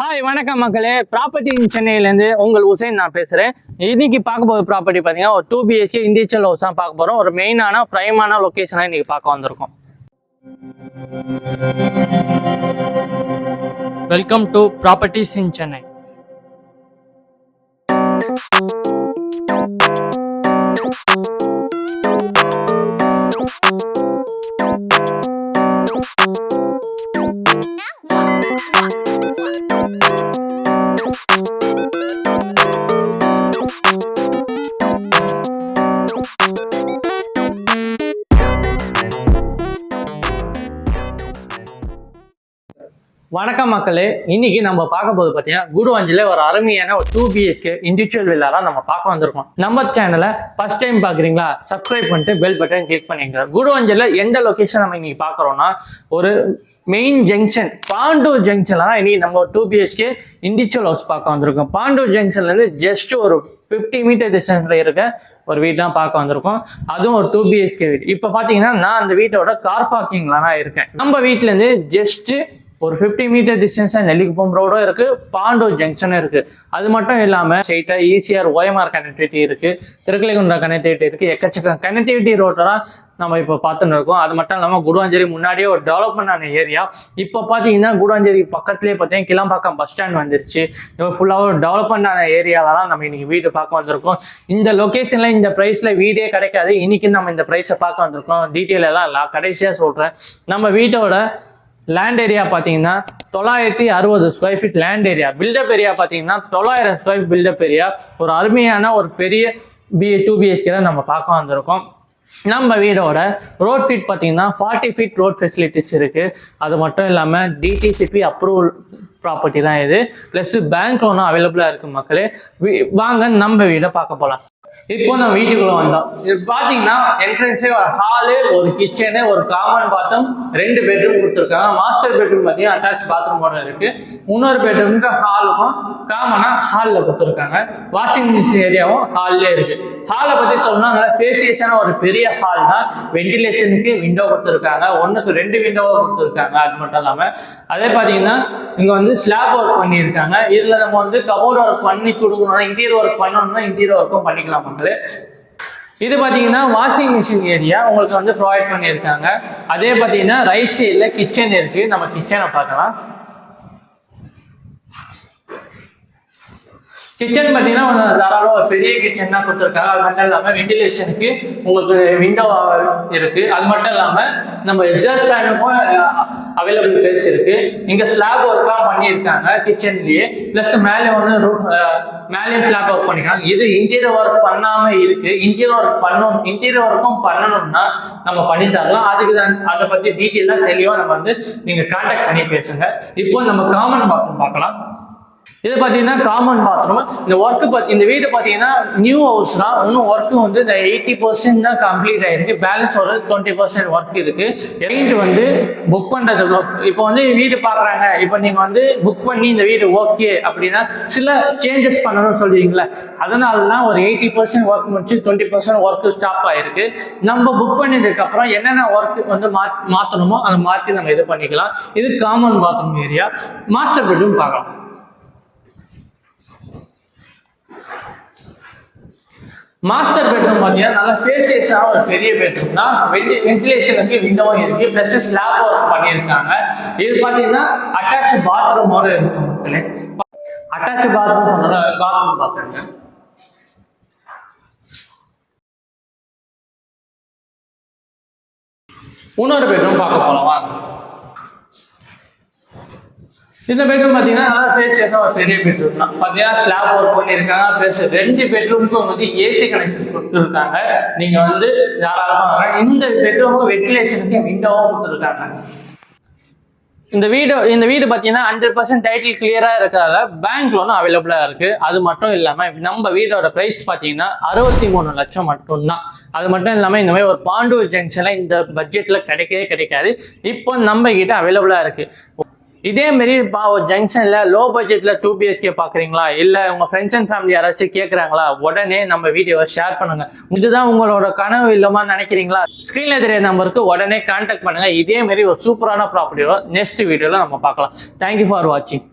Hi வணக்கம் மக்களே, property in சென்னையிலேருந்து உங்கள் உசைன் நான் பேசுகிறேன். இன்னைக்கு பார்க்க போகிற ப்ராப்பர்ட்டி பார்த்தீங்கன்னா ஒரு 2 BHK இண்டிவிஜுவல் ஹவுஸ் தான் பார்க்க போகிறோம். ஒரு மெயினான ப்ரைமான லொக்கேஷனாக இன்றைக்கி பார்க்க வந்திருக்கோம். வெல்கம் டு ப்ராப்பர்ட்டிஸ் இன் சென்னை. வணக்கம் மக்களே, இன்னைக்கு நம்ம பார்க்க போது பார்த்தீங்கன்னா குடுவாஞ்சில ஒரு அருமையான ஒரு 2 BHK இண்டிவிஜுவல் வில்லாரா நம்ம பார்க்க வந்திருக்கோம். நம்ம சேனலை ஃபர்ஸ்ட் டைம் பார்க்குறீங்களா, சப்ஸ்கிரைப் பண்ணிட்டு பெல் பட்டன் கிளிக் பண்ணிங்க. குடுவாஞ்சில எந்த லொக்கேஷன் நம்ம இன்னைக்கு பார்க்குறோம்னா ஒரு மெயின் ஜங்ஷன் பாண்டூர் ஜங்ஷன்ல தான் இன்னைக்கு நம்ம 2 BHK இண்டிவிஜுவல் ஹவுஸ் பார்க்க வந்திருக்கோம். பாண்டூர் ஜங்ஷன்லேருந்து ஜஸ்ட் ஒரு 50 மீட்டர் டிஸ்டன்ஸ்ல இருக்க ஒரு வீடு தான் பார்க்க வந்திருக்கோம். அதுவும் ஒரு 2 BHK வீடு. இப்போ பார்த்தீங்கன்னா நான் அந்த வீட்டோட கார் பார்க்கிங்ல தான் இருக்கேன். நம்ம வீட்டிலேருந்து ஜஸ்ட் ஒரு 50 மீட்டர் டிஸ்டன்ஸ் நெல்லிக்குப்பம் ரோடும் இருக்கு, பாண்டூர் ஜங்ஷனும் இருக்கு. அது மட்டும் இல்லாம ஸ்ட்ரெயிட்டா ECR OMR கனெக்டிவிட்டி இருக்கு, திருக்கலைக்குண்டா கனெக்டிவிட்டி இருக்கு, எக்கச்சக்க கனெக்டிவிட்டி ரோட்டெல்லாம் நம்ம இப்போ பார்த்துன்னு இருக்கோம். அது மட்டும் இல்லாமல் குடுவாஞ்சேரி முன்னாடியே ஒரு டெவலப்மெண்ட் ஆன ஏரியா. இப்போ பார்த்தீங்கன்னா குடுவாஞ்சேரி பக்கத்துலேயே பார்த்தீங்கன்னா கிளம்பாக்கம் பஸ் ஸ்டாண்ட் வந்துருச்சு. இப்போ ஃபுல்லாக ஒரு டெவலப்மெண்ட் ஆன ஏரியாவில் தான் நம்ம இன்னைக்கு வீடு பார்க்க வந்திருக்கோம். இந்த லொக்கேஷனில் இந்த ப்ரைஸில் வீடே கிடைக்காது. இன்னைக்கு நம்ம இந்த ப்ரைஸை பார்க்க வந்திருக்கோம். டீட்டெயில் எல்லாம் கடைசியாக சொல்கிறேன். நம்ம வீட்டோட லேண்ட் ஏரியா பார்த்தீங்கன்னா 960 square feet land area. Built up area பார்த்தீங்கன்னா 900 ஸ்கொயர் ஃபீட் பில்டப் ஏரியா. ஒரு அருமையான ஒரு பெரிய 2 BHK தான் நம்ம பார்க்க வந்திருக்கோம். நம்ம வீடோட ரோட் ஃபீட் பார்த்தீங்கன்னா 40 ஃபீட் ரோட் ஃபெசிலிட்டிஸ் இருக்கு. அது மட்டும் இல்லாமல் DTCP அப்ரூவல் ப்ராப்பர்ட்டி தான் இது. ப்ளஸ் பேங்க் லோனும் அவைலபிளாக இருக்கு. மக்களே வாங்க நம்ம வீடை பார்க்க போகலாம். இப்போ நம்ம வீட்டுக்குள்ள வந்தோம். இது பாத்தீங்கன்னா என்ட்ரன்ஸே ஒரு ஹாலு, ஒரு கிச்சனு, ஒரு காமன் பாத்ரூம், 2 பெட்ரூம் கொடுத்துருக்காங்க. மாஸ்டர் பெட்ரூம் பார்த்தீங்கன்னா அட்டாச் பாத்ரூமோட இருக்கு. இன்னொரு பெட்ரூமுக்கு ஹாலுக்கும் காமனா ஹாலில் கொடுத்துருக்காங்க. வாஷிங் மிஷின் ஏரியாவும் ஹால்லே இருக்கு. ஹாலை பத்தி சொல்லணும்னா நல்லா ஸ்பேசியஸான ஒரு பெரிய ஹால் தான். வென்டிலேஷனுக்கு விண்டோ கொடுத்துருக்காங்க, 1க்கு 2 விண்டோவை கொடுத்துருக்காங்க. அது மட்டும் இல்லாம அதே பாத்தீங்கன்னா இங்க வந்து ஸ்லாப் ஒர்க் பண்ணியிருக்காங்க. இதுல நம்ம வந்து கபோர்ட் ஒர்க் பண்ணி கொடுக்கணும், இன்டீரியர் ஒர்க் பண்ணணும்னா இன்டீரியர் ஒர்க்கும் பண்ணிக்கலாம் மக்களே. இது பாத்தீங்கன்னா வாஷிங் மிஷின் ஏரியா உங்களுக்கு வந்து ப்ரொவைட் பண்ணியிருக்காங்க. அதே பாத்தீங்கன்னா ரைட் சைட்ல கிச்சன் இருக்கு. நம்ம கிச்சனை பார்க்கலாம். கிச்சன் பார்த்தீங்கன்னா தாராளமாக ஒரு பெரிய கிச்சன் தான் கொடுத்துருக்காங்க. அது மட்டும் இல்லாமல் வெண்டிலேஷனுக்கு உங்களுக்கு விண்டோ இருக்கு. அது மட்டும் இல்லாமல் நம்ம எக்ஸாஸ்ட் ஃபேனுக்கும் அவைலபிள் பிளேஸ் இருக்கு. இங்கே ஸ்லாப் ஒர்க்லாம் பண்ணியிருக்காங்க கிச்சன்லேயே. ப்ளஸ் மேலே வந்து மேலேயும் ஸ்லாப் ஒர்க் பண்ணிக்கலாம். இது இன்டீரியர் ஒர்க் பண்ணாமல் இருக்கு. இன்டீரியர் ஒர்க்கும் பண்ணணும்னா நம்ம பண்ணி தரலாம். அதுக்கு தான் அதை பற்றி டீட்டெயிலாக தெளிவாக நம்ம வந்து நீங்கள் கான்டாக்ட் பண்ணி பேசுங்க. இப்போ நம்ம காமன் பாத்ரூம் பார்க்கலாம். இது பார்த்தீங்கன்னா காமன் பாத்ரூம். இந்த வீடு பார்த்தீங்கன்னா நியூ ஹவுஸ் தான். இன்னும் ஒர்க்கு வந்து இந்த 80% தான் கம்ப்ளீட் ஆயிருக்கு. பேலன்ஸ் ஒரு 20% ஒர்க் இருக்கு. கிளைண்ட் வந்து புக் பண்றது, இப்போ வந்து வீடு பார்க்குறாங்க, இப்போ நீங்க வந்து புக் பண்ணி இந்த வீடு ஓகே அப்படின்னா சில சேஞ்சஸ் பண்ணணும்னு சொல்றீங்களா, அதனால தான் ஒரு 80% ஒர்க் முடிச்சு 20% ஒர்க்கு ஸ்டாப் ஆயிருக்கு. நம்ம புக் பண்ணதுக்கு அப்புறம் என்னென்ன ஒர்க் வந்து மாற்றணுமோ அதை மாற்றி நம்ம இது பண்ணிக்கலாம். இது common bathroom area. Master bedroom பார்க்கலாம். மாஸ்டர் பெட்ரூம் பார்த்தீங்கன்னா நல்லா ஸ்பேசியஸான ஒரு பெரிய பெட்ரூம் தான். வென்டிலேஷனுக்கு விண்டோவும் இருக்கு. பிளஸ் ஸ்லாப் ஒர்க் பண்ணியிருக்காங்க. இது பார்த்தீங்கன்னா அட்டாச் பாத்ரூமோட இருக்கு மக்களே. அட்டாச் பாத்ரூம் பாத்ரூம் பார்க்குறேங்க. இன்னொரு பெட்ரூம் பார்க்க போகலாமா. இந்த பெட்ரூம் பார்த்தீங்கன்னா நல்லா ஸ்பேசியஸாக ஒரு பெரிய பெட்ரூம் தான். பார்த்தீங்கன்னா ஸ்லாப் ஒர்க் பண்ணியிருக்காங்க. ப்ளஸ் 2 பெட்ரூமுக்கும் வந்து ஏசி கனெக்ஷன் கொடுத்துருக்காங்க. நீங்கள் வந்து தாராளமாக இந்த பெட்ரூமுக்கு வென்டிலேஷனுக்கு விண்டோவும் கொடுத்துருக்காங்க. இந்த வீடு பார்த்தீங்கன்னா 100% டைட்டில் கிளியராக இருக்கிறதால பேங்க் லோனும் அவைலபிளாக இருக்கு. அது மட்டும் இல்லாமல் நம்ம வீடோட ப்ரைஸ் பார்த்தீங்கன்னா 63 லட்சம் மட்டும்தான். அது மட்டும் இல்லாமல் இந்த மாதிரி ஒரு பாண்டூர் ஜங்ஷனில் இந்த பட்ஜெட்டில் கிடைக்காது. இப்போ நம்ம கிட்ட அவைலபிளாக இருக்கு. இதே மாதிரி ஒரு ஜங்ஷன்ல லோ பட்ஜெட்ல 2 BHK பாக்குறீங்களா, இல்ல உங்க ஃப்ரெண்ட்ஸ் அண்ட் ஃபேமிலி யாராச்சும் கேட்கறாங்களா, உடனே நம்ம வீடியோவை ஷேர் பண்ணுங்க. இதுதான் உங்களோட கனவு இல்லமா நினைக்கிறீங்களா, ஸ்கிரீன்ல தெரிய நம்பருக்கு உடனே கான்டாக்ட் பண்ணுங்க. இதே மாதிரி ஒரு சூப்பரான ப்ராப்பர்ட்டியோட நெக்ஸ்ட் வீடியோல நம்ம பார்க்கலாம். தேங்க்யூ ஃபார் வாட்சிங்.